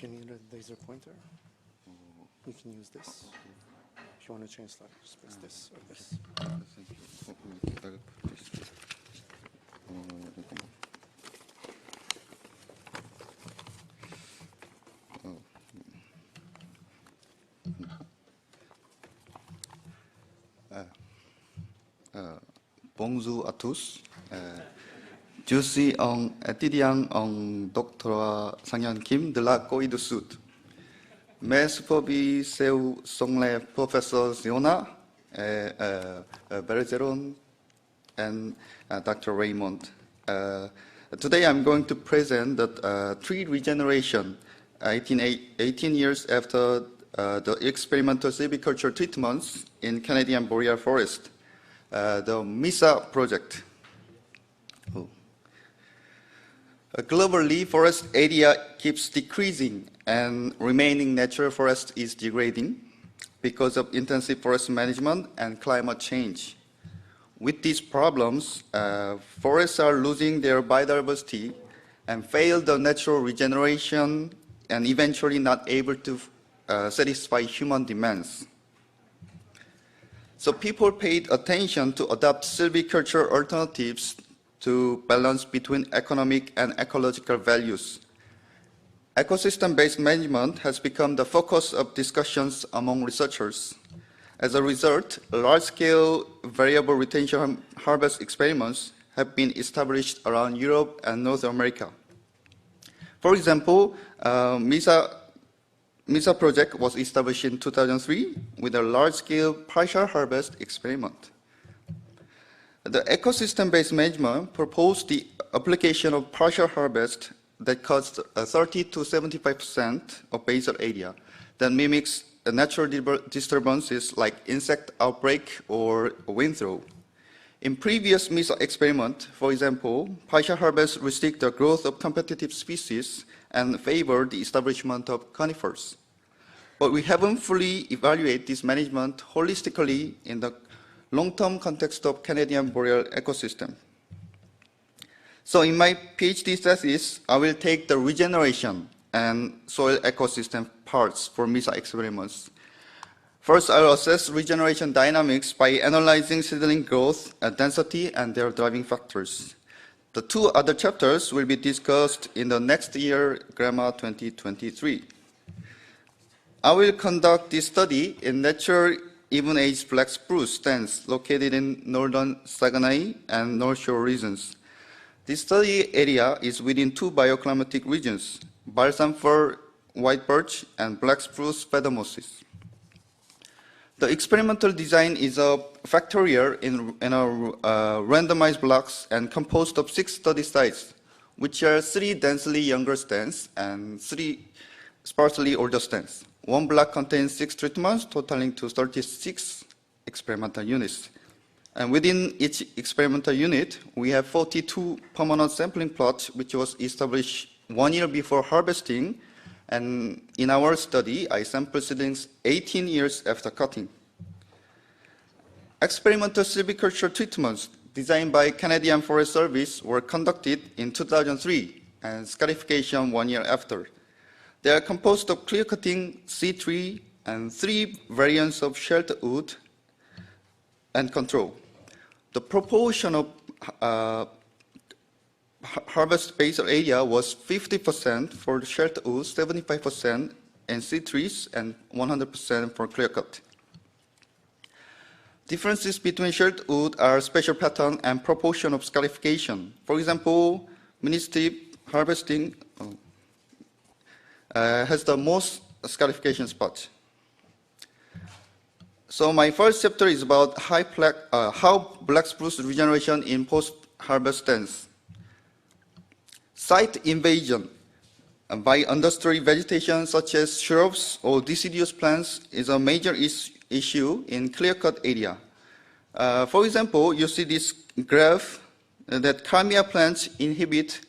If you need a laser pointer, we can use this. If you want to change slide, just press this or this. Bonjour à tous. Je suis un étudiant en doctorat Sanghyun Kim de la Corée du Sud. Mes superviseurs sont les professeurs Girona, Bergeron, and Dr. Raymond. Today I'm going to present the tree regeneration 18 years after the experimental silvicultural treatments in Canadian Boreal forest, the MISA project. Globally, forest area keeps decreasing and remaining natural forest is degrading because of intensive forest management and climate change. With these problems, forests are losing their biodiversity and fail the natural regeneration and eventually not able to satisfy human demands. So people paid attention to adopt silvicultural alternatives to balance between economic and ecological values. Ecosystem-based management has become the focus of discussions among researchers. As a result, large-scale variable retention harvest experiments have been established around Europe and North America. For example, MISA project was established in 2003 with a large-scale partial harvest experiment. The ecosystem-based management proposed the application of partial harvest that cuts 30 to 75% of basal area that mimics natural disturbances like insect outbreak or wind throw. In previous MISA experiment, for example, partial harvest restrict the growth of competitive species and favor the establishment of conifers. But we haven't fully evaluated this management holistically in the long-term context of Canadian Boreal ecosystem. So in my PhD thesis, I will take the regeneration and soil ecosystem parts for MISA experiments. First, I will assess regeneration dynamics by analyzing seedling growth, density, and their driving factors. The two other chapters will be discussed in the next year, GREMA2023. I will conduct this study in natural even-aged black spruce stands located in northern Saguenay and North Shore regions. This study area is within two bioclimatic regions, balsam fir, white birch, and black spruce phaedomosses. The experimental design is a factorial in randomized blocks and composed of 6 study sites, which are 3 densely younger stands and 3 sparsely older stands. One block contains 6 treatments, totaling to 36 experimental units. And within each experimental unit, we have 42 permanent sampling plots, which was established 1 year before harvesting. And in our study, I sampled seedlings 18 years after cutting. Experimental silvicultural treatments designed by Canadian Forest Service were conducted in 2003 and scarification 1 year after. They are composed of clearcutting, seed tree, and 3 variants of shelter wood and control. The proportion of harvest basal area was 50% for the shelter wood, 75% in seed trees, and 100% for clear cut. Differences between shelter wood are spatial pattern and proportion of scarification. For example, mini-strip harvesting has the most scarification spots. So my first chapter is about how black spruce regeneration in post-harvest stands. Site invasion by understory vegetation such as shrubs or deciduous plants is a major issue in clear-cut area. For example, you see this graph that Kalmia plants inhibit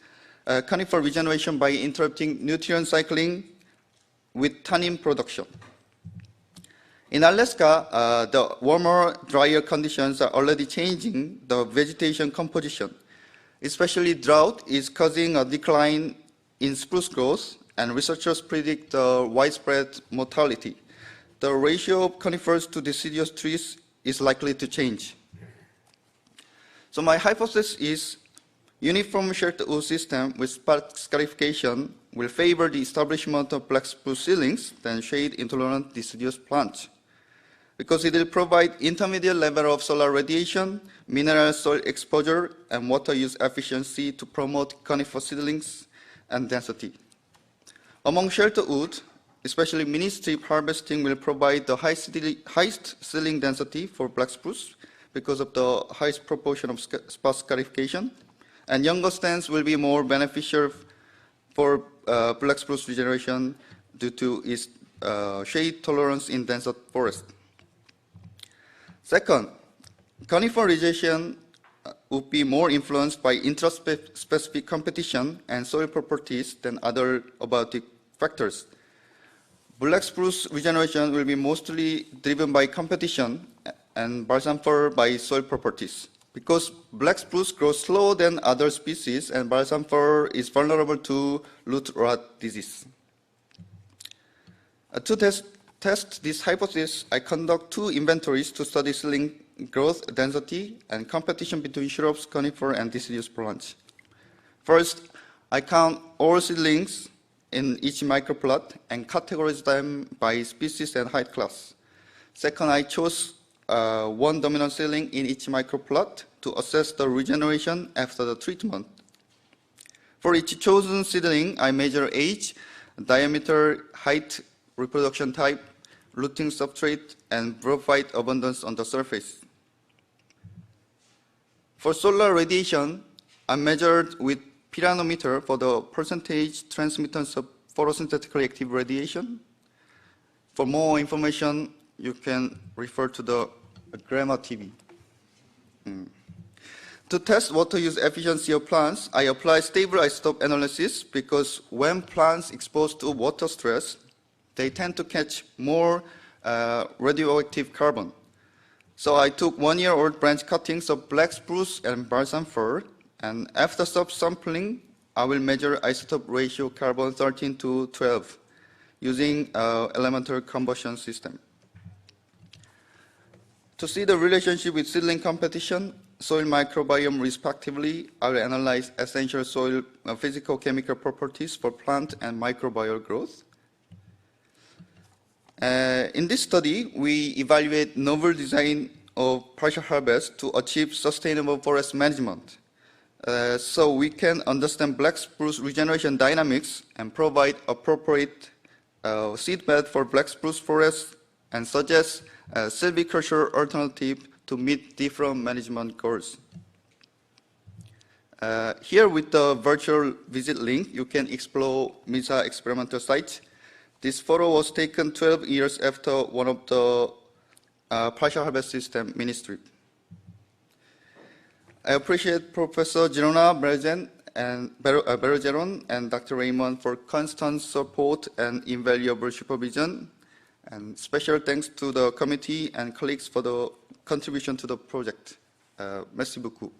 conifer regeneration by interrupting nutrient cycling with tannin production. In Alaska, the warmer, drier conditions are already changing the vegetation composition. Especially drought is causing a decline in spruce growth and researchers predict widespread mortality, the ratio of conifers to deciduous trees is likely to change. So my hypothesis is uniform shelter wood system with spark scarification will favor the establishment of black spruce seedlings than shade-intolerant deciduous plants, because it will provide intermediate level of solar radiation, mineral soil exposure, and water use efficiency to promote conifer seedlings and density. Among shelter wood, especially mini strip harvesting will provide the highest seedling density for black spruce because of the highest proportion of spark scarification, and younger stands will be more beneficial for black spruce regeneration due to its shade tolerance in denser forest. Second, conifer regeneration would be more influenced by intraspecific competition and soil properties than other abiotic factors. Black spruce regeneration will be mostly driven by competition and balsam fir by soil properties. Because black spruce grows slower than other species and balsam fir is vulnerable to root rot disease. To test this hypothesis, I conduct 2 inventories to study seedling growth, density, and competition between shrubs, conifer, and deciduous plants. First, I count all seedlings in each microplot and categorize them by species and height class. Second, I chose one dominant seedling in each microplot to assess the regeneration after the treatment. For each chosen seedling, I measure age, diameter, height, reproduction type, rooting substrate, and brophyte abundance on the surface. For solar radiation, I measured with pyranometer for the percentage transmittance of photosynthetically active radiation. For more information, you can refer to the GREMA TV. To test water use efficiency of plants, I apply stable isotope analysis because when plants exposed to water stress, they tend to catch more radioactive carbon. So I took 1-year-old branch cuttings of black spruce and balsam fir, and after subsampling, I will measure isotope ratio carbon 13 to 12 using elemental combustion system. To see the relationship with seedling competition, soil microbiome respectively, I will analyze essential soil physical-chemical properties for plant and microbial growth. In this study, we evaluate novel design of partial harvest to achieve sustainable forest management. So we can understand black spruce regeneration dynamics and provide appropriate seedbed for black spruce forests and suggest a silvicultural alternative to meet different management goals. Here with the virtual visit link, you can explore MISA experimental sites. This photo was taken 12 years after one of the partial harvest system ministry. I appreciate Professor Girona, Bergeron, and Dr. Raymond for constant support and invaluable supervision. And special thanks to the committee and colleagues for the contribution to the project. Merci beaucoup.